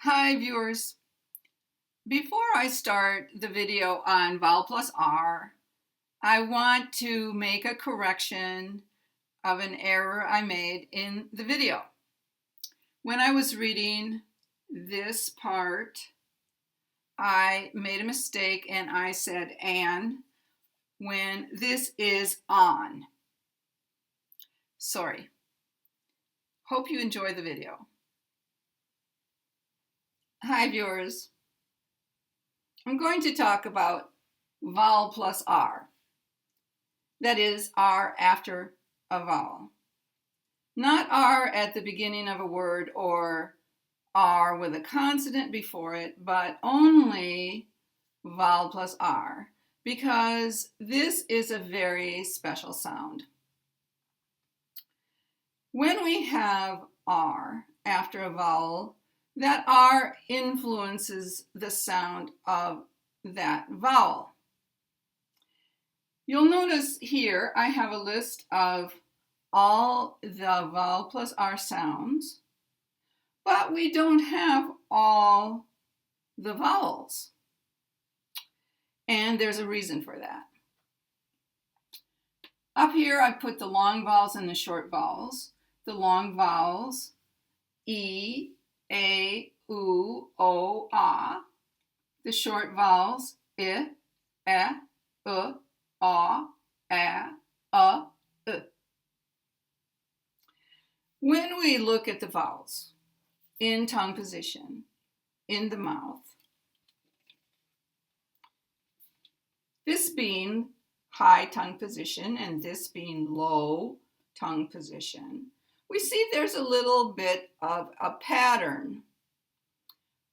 Hi viewers. Before I start the video on vowel plus R, I want to make a correction of an error I made in the video. When I was reading this part, I made a mistake and I said "an" when this is "on." Sorry. Hope you enjoy the video. Hi viewers. I'm going to talk about vowel plus R. That is, R after a vowel. Not R at the beginning of a word or R with a consonant before it, but only vowel plus R, because this is a very special sound. When we have R after a vowel, that R influences the sound of that vowel. You'll notice here I have a list of all the vowel plus R sounds, but we don't have all the vowels. And there's a reason for that. Up here I put the long vowels and the short vowels. The long vowels, E, A, U, O, A. The short vowels, I, E, A, A, E. When we look at the vowels in tongue position, in the mouth, this being high tongue position and this being low tongue position, we see there's a little bit of a pattern.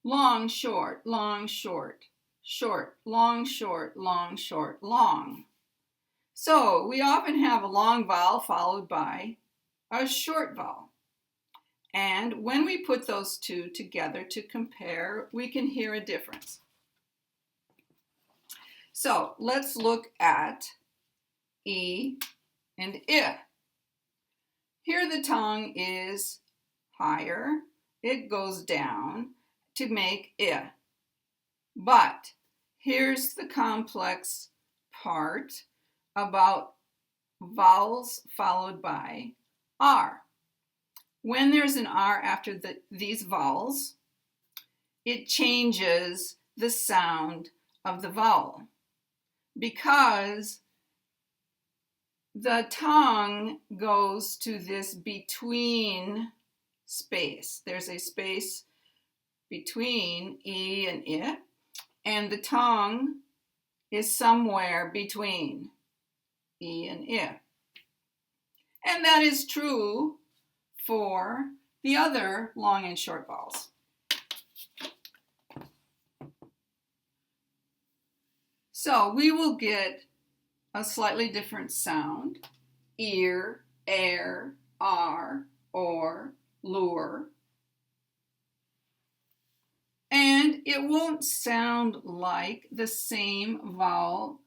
Long, short, long, short, short, long, short, long, short, long. So we often have a long vowel followed by a short vowel. And when we put those two together to compare, we can hear a difference. So let's look at E and I. Here the tongue is higher. It goes down to make I. But here's the complex part about vowels followed by R. When there's an R after these vowels, it changes the sound of the vowel because the tongue goes to this between space. There's a space between E and I, and the tongue is somewhere between E and I. And that is true for the other long and short vowels. So we will get a slightly different sound: ear, air, R, or, lure. And it won't sound like the same vowel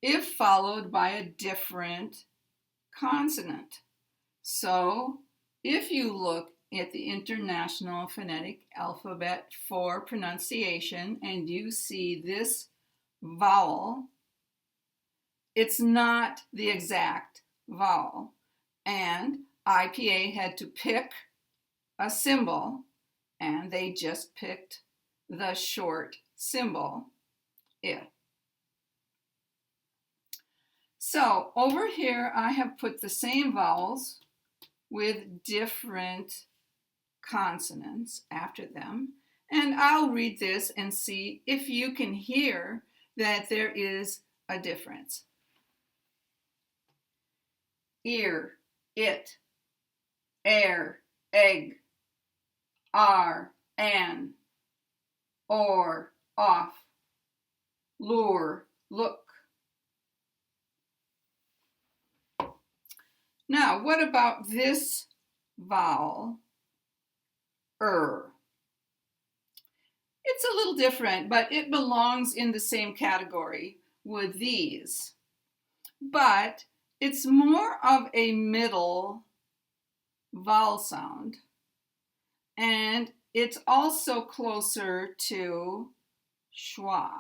if followed by a different consonant. So if you look at the International Phonetic Alphabet for pronunciation and you see this vowel, it's not the exact vowel. And IPA had to pick a symbol, and they just picked the short symbol, I. So over here I have put the same vowels with different consonants after them, and I'll read this and see if you can hear that there is a difference. Ear, it, air, egg, R, an, or, off, lure, look. Now, what about this vowel, It's a little different, but it belongs in the same category with these. But it's more of a middle vowel sound, and it's also closer to schwa.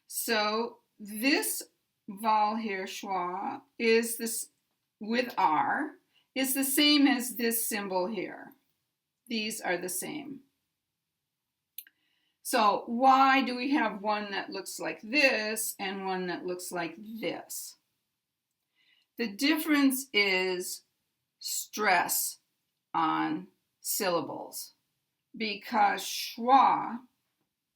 So this vowel here, schwa, is this with R, is the same as this symbol here. These are the same. So why do we have one that looks like this and one that looks like this? The difference is stress on syllables, because schwa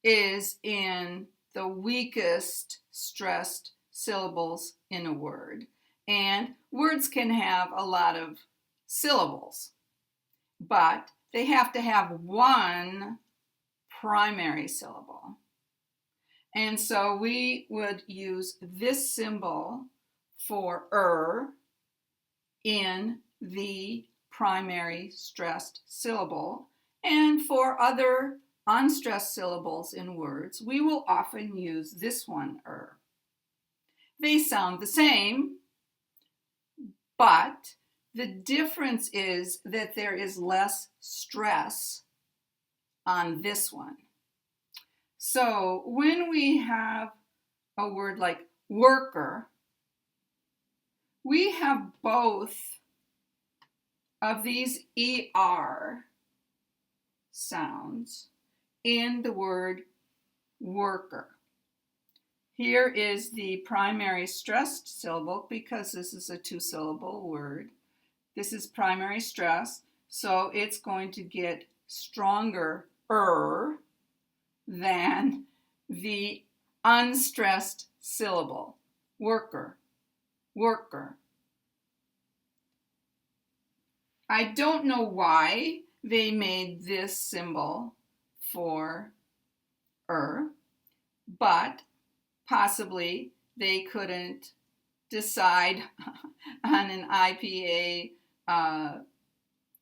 is in the weakest stressed syllables in a word. And words can have a lot of syllables, but they have to have one primary syllable. And so we would use this symbol for in the primary stressed syllable. And for other unstressed syllables in words, we will often use this one, They sound the same, but the difference is that there is less stress on this one. So when we have a word like worker, we have both of these ER sounds in the word worker. Here is the primary stressed syllable because this is a two-syllable word. This is primary stress, so it's going to get stronger than the unstressed syllable, worker, worker. I don't know why they made this symbol for but possibly they couldn't decide on an IPA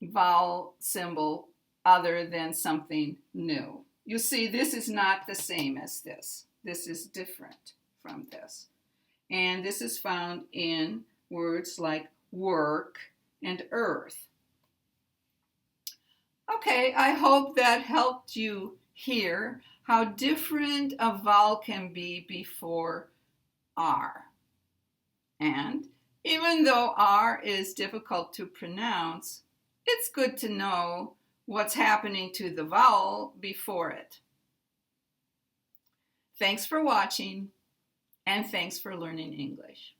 vowel symbol other than something new. You see, this is not the same as this. This is different from this. And this is found in words like work and earth. Okay, I hope that helped you hear how different a vowel can be before R. And even though R is difficult to pronounce, it's good to know what's happening to the vowel before it. Thanks for watching, and thanks for learning English.